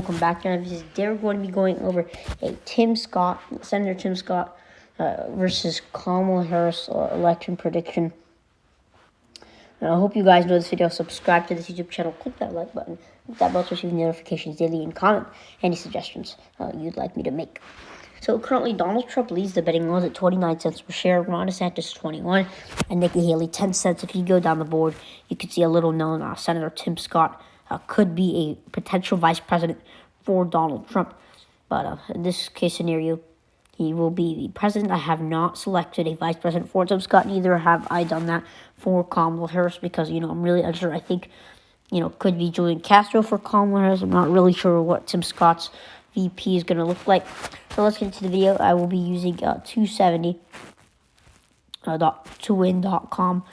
Welcome back to this. They're going to be going over a Senator Tim Scott versus Kamala Harris election prediction. And I hope you guys know this video. Subscribe to this YouTube channel. Click that like button. Hit that bell to receive notifications daily, and comment any suggestions you'd like me to make. So currently, Donald Trump leads the betting odds at 29 cents per share. Ron DeSantis 21, and Nikki Haley 10 cents. If you go down the board, you can see a little known Senator Tim Scott could be a potential vice president for Donald Trump. But in this case scenario, he will be the president. I have not selected a vice president for Tim Scott. Neither have I done that for Kamala Harris because, I'm really unsure. I think, could be Julian Castro for Kamala Harris. I'm not really sure what Tim Scott's VP is going to look like. So let's get into the video. I will be using 270.towin.com.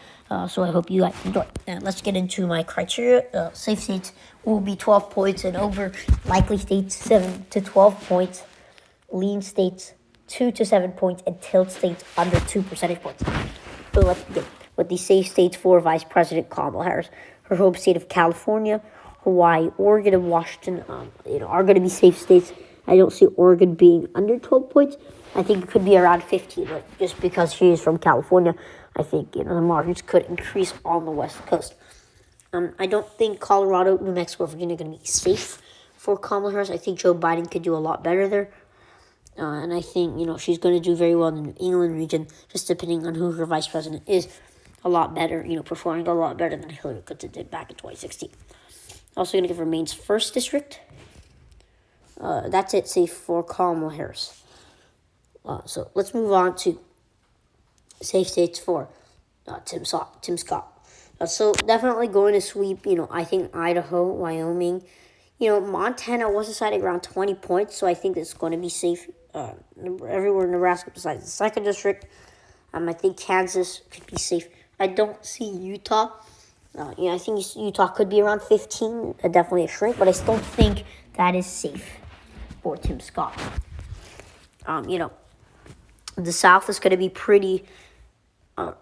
So I hope you guys enjoy. And let's get into my criteria. Safe states will be 12 points and over. Likely states 7 to 12 points. Lean states 2 to 7 points, and tilt states under 2 percentage points. So let's begin with the safe states for Vice President Kamala Harris. Her home state of California, Hawaii, Oregon, and Washington, are going to be safe states. I don't see Oregon being under 12 points. I think it could be around 15, but just because she is from California, I think the margins could increase on the West Coast. I don't think Colorado, New Mexico, Virginia are going to be safe for Kamala Harris. I think Joe Biden could do a lot better there. And I think, she's going to do very well in the New England region, just depending on who her vice president is. A lot better, performing a lot better than Hillary Clinton did back in 2016. Also going to give her Maine's 1st district. That's it, safe for Kamala Harris. So let's move on to safe states for Tim Scott. So definitely going to sweep, I think Idaho, Wyoming. Montana was decided around 20 points, so I think it's going to be safe everywhere in Nebraska besides the 2nd district. I think Kansas could be safe. I don't see Utah. I think Utah could be around 15, definitely a shrink, but I still think that is safe for Tim Scott. The South is going to be pretty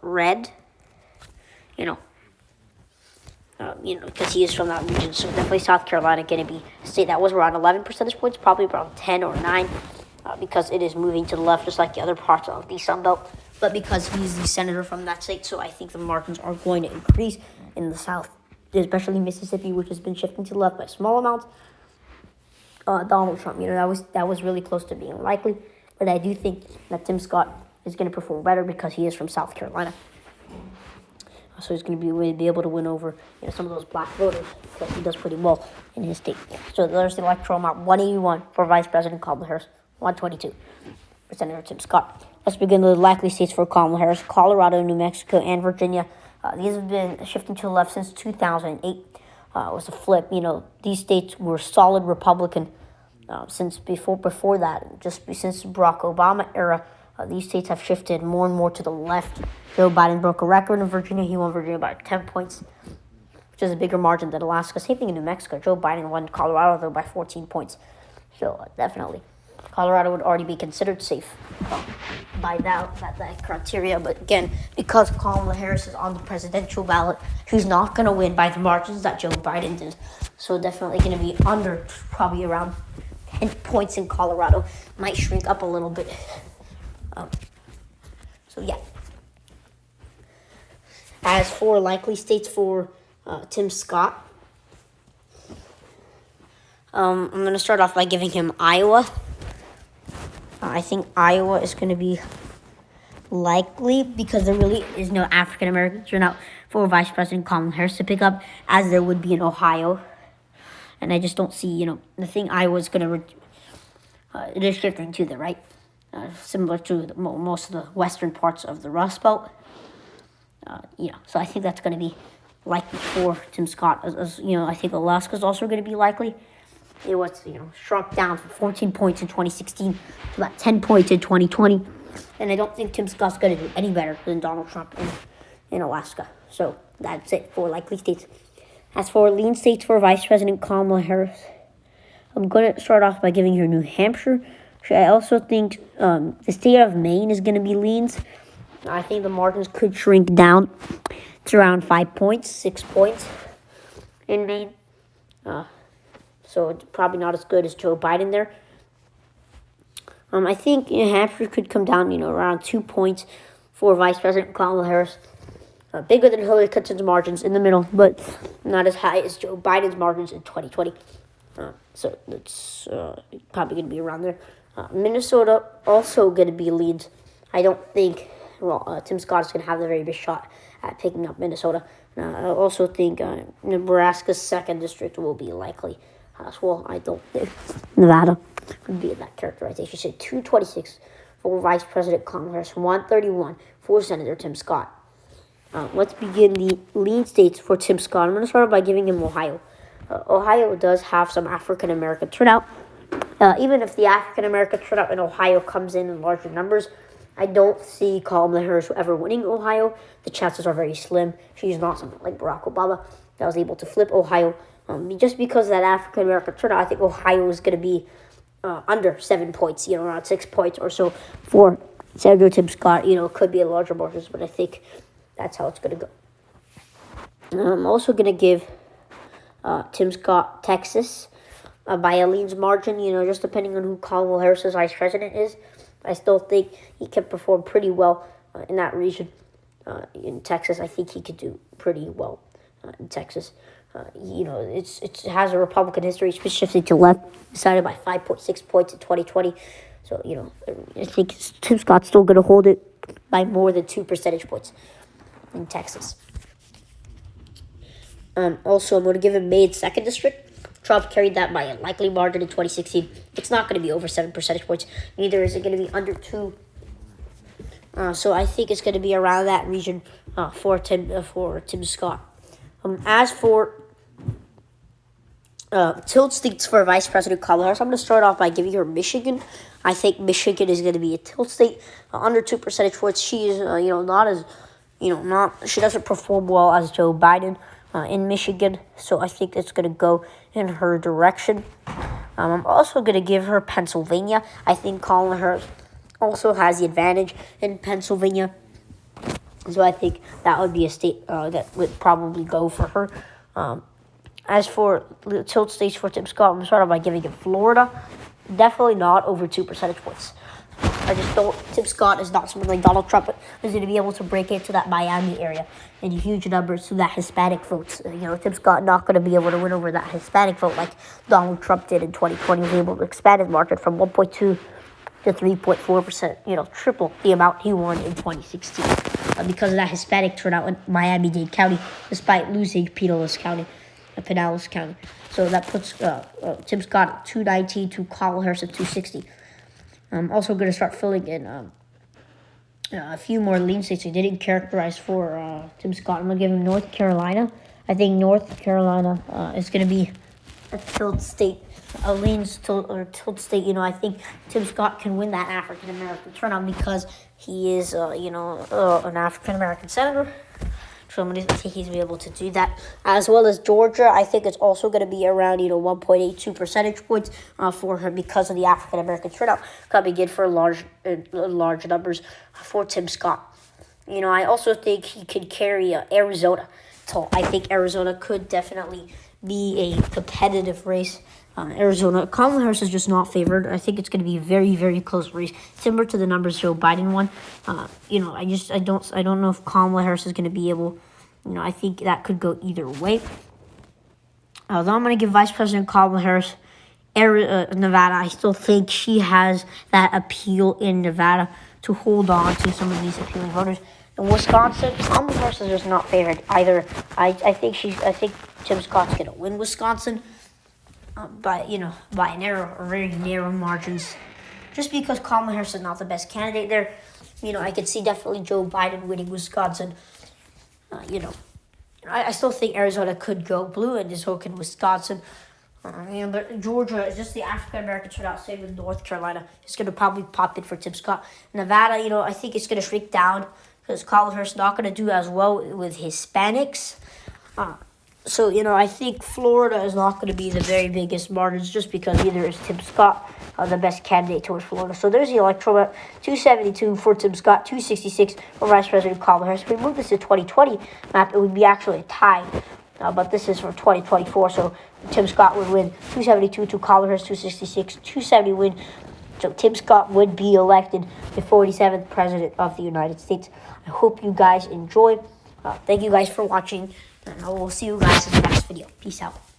red, because he is from that region. So definitely South Carolina going to be a state that was around 11 percentage points, probably around 10 or 9, because it is moving to the left just like the other parts of the Sun Belt. But because he's the senator from that state, so I think the margins are going to increase in the South, especially Mississippi, which has been shifting to the left by small amounts. Donald Trump, that was really close to being likely. But I do think that Tim Scott is going to perform better because he is from South Carolina. So he's going to be able to win over some of those black voters because he does pretty well in his state. So there's the electoral amount: 181 for Vice President Kamala Harris, 122 for Senator Tim Scott. Let's begin with the likely states for Kamala Harris: Colorado, New Mexico, and Virginia. These have been shifting to the left since 2008. It was a flip. These states were solid Republican since before that, just since Barack Obama era. These states have shifted more and more to the left. Joe Biden broke a record in Virginia. He won Virginia by 10 points, which is a bigger margin than Alaska. Same thing in New Mexico. Joe Biden won Colorado, though, by 14 points. So definitely, Colorado would already be considered safe by that criteria. But again, because Kamala Harris is on the presidential ballot, she's not going to win by the margins that Joe Biden did. So definitely going to be under probably around 10 points in Colorado. Might shrink up a little bit. So yeah. As for likely states for Tim Scott, I'm going to start off by giving him Iowa. I think Iowa is going to be likely because there really is no African American turnout for Vice President Kamala Harris to pick up, as there would be in Ohio. And I just don't see, the thing Iowa's going to it is shifting to the right, similar to most of the western parts of the Rust Belt. So I think that's going to be likely for Tim Scott. I think Alaska's also going to be likely. It was, shrunk down from 14 points in 2016 to about 10 points in 2020. And I don't think Tim Scott's going to do any better than Donald Trump in Alaska. So that's it for likely states. As for lean states for Vice President Kamala Harris, I'm going to start off by giving her New Hampshire. I also think the state of Maine is going to be leans. I think the margins could shrink down to around 5 points, 6 points in Maine. so it's probably not as good as Joe Biden there. I think New Hampshire could come down, around 2 points for Vice President Kamala Harris. Bigger than Hillary Clinton's margins in the middle, but not as high as Joe Biden's margins in 2020. So that's probably going to be around there. Minnesota also going to be leads. I don't think, Tim Scott is going to have the very best shot at picking up Minnesota. I also think Nebraska's 2nd district will be likely as well. I don't think Nevada would be in that characterization. She said 226 for Vice President Kamala Harris, 131 for Senator Tim Scott. Let's begin the lean states for Tim Scott. I'm going to start by giving him Ohio. Ohio does have some African-American turnout. Even if the African-American turnout in Ohio comes in larger numbers, I don't see Kamala Harris ever winning Ohio. The chances are very slim. She's not someone like Barack Obama that was able to flip Ohio. Just because of that African-American turnout, I think Ohio is going to be under 7 points, around 6 points or so for Senator Tim Scott. Could be a larger margins, but I think that's how it's going to go. I'm also going to give Tim Scott Texas by a leans margin, just depending on who Kamala Harris's vice president is. I still think he can perform pretty well in that region. In Texas, I think he could do pretty well in Texas. It has a Republican history, specifically to left, decided by 5.6 points in 2020. So, I think Tim Scott's still going to hold it by more than 2 percentage points in Texas. Also, I'm going to give him Maine's 2nd district. Trump carried that by a likely margin in 2016. It's not going to be over 7 percentage points. Neither is it going to be under 2. So I think it's going to be around that region for Tim Scott. As for tilt states for Vice President Kamala Harris, I'm going to start off by giving her Michigan. I think Michigan is going to be a tilt state under 2 percentage points. She is, not as, she doesn't perform well as Joe Biden in Michigan, so I think it's going to go in her direction. I'm also going to give her Pennsylvania. I think Kamala Harris also has the advantage in Pennsylvania, so I think that would be a state that would probably go for her. As for the tilt states for Tim Scott, I'm going to start off by giving him Florida. Definitely not over 2 percentage points. I just don't. Tim Scott is not someone like Donald Trump who's going to be able to break into that Miami area in huge numbers to that Hispanic votes. Tim Scott not going to be able to win over that Hispanic vote like Donald Trump did in 2020. He was able to expand his market from 1.2 to 3.4%. Triple the amount he won in 2016 because of that Hispanic turnout in Miami-Dade County, despite losing Pinellas County. So that puts Tim Scott at 219 to Kamala Harris at 260. I'm also going to start filling in a few more lean states we didn't characterize for Tim Scott. I'm going to give him North Carolina. I think North Carolina is going to be a tilt state, a lean tilt state. I think Tim Scott can win that African American turnout because he is, an African American senator. So I'm going to think he's be able to do that. As well as Georgia, I think it's also going to be around, 1.82 percentage points for her because of the African-American turnout. Could be good for large numbers for Tim Scott. I also think he could carry Arizona. So I think Arizona could definitely be a competitive race. Arizona, Kamala Harris is just not favored. I think it's going to be a very, very close race, similar to the numbers Joe Biden won. I don't know if Kamala Harris is going to be able. I think that could go either way. Though I'm going to give Vice President Kamala Harris Nevada. I still think she has that appeal in Nevada to hold on to some of these appealing voters. In Wisconsin, Kamala Harris is just not favored either. I think Tim Scott's going to win Wisconsin. By very narrow margins, just because Kamala Harris is not the best candidate there. I could see definitely Joe Biden winning Wisconsin. I still think Arizona could go blue and just hook in Wisconsin. But Georgia is just the African American turnout. Same with North Carolina. It's going to probably pop in for Tim Scott. Nevada, I think it's going to shrink down because Kamala Harris is not going to do as well with Hispanics. So, I think Florida is not going to be the very biggest margins just because neither is Tim Scott the best candidate towards Florida. So there's the electoral map, 272 for Tim Scott, 266 for Vice President Kamala Harris. If we move this to 2020 map, it would be actually a tie but this is for 2024. So Tim Scott would win 272 to Kamala Harris 266, 270 win. So Tim Scott would be elected the 47th President of the United States. I hope you guys enjoy. Thank you guys for watching, and I will see you guys in the next video. Peace out.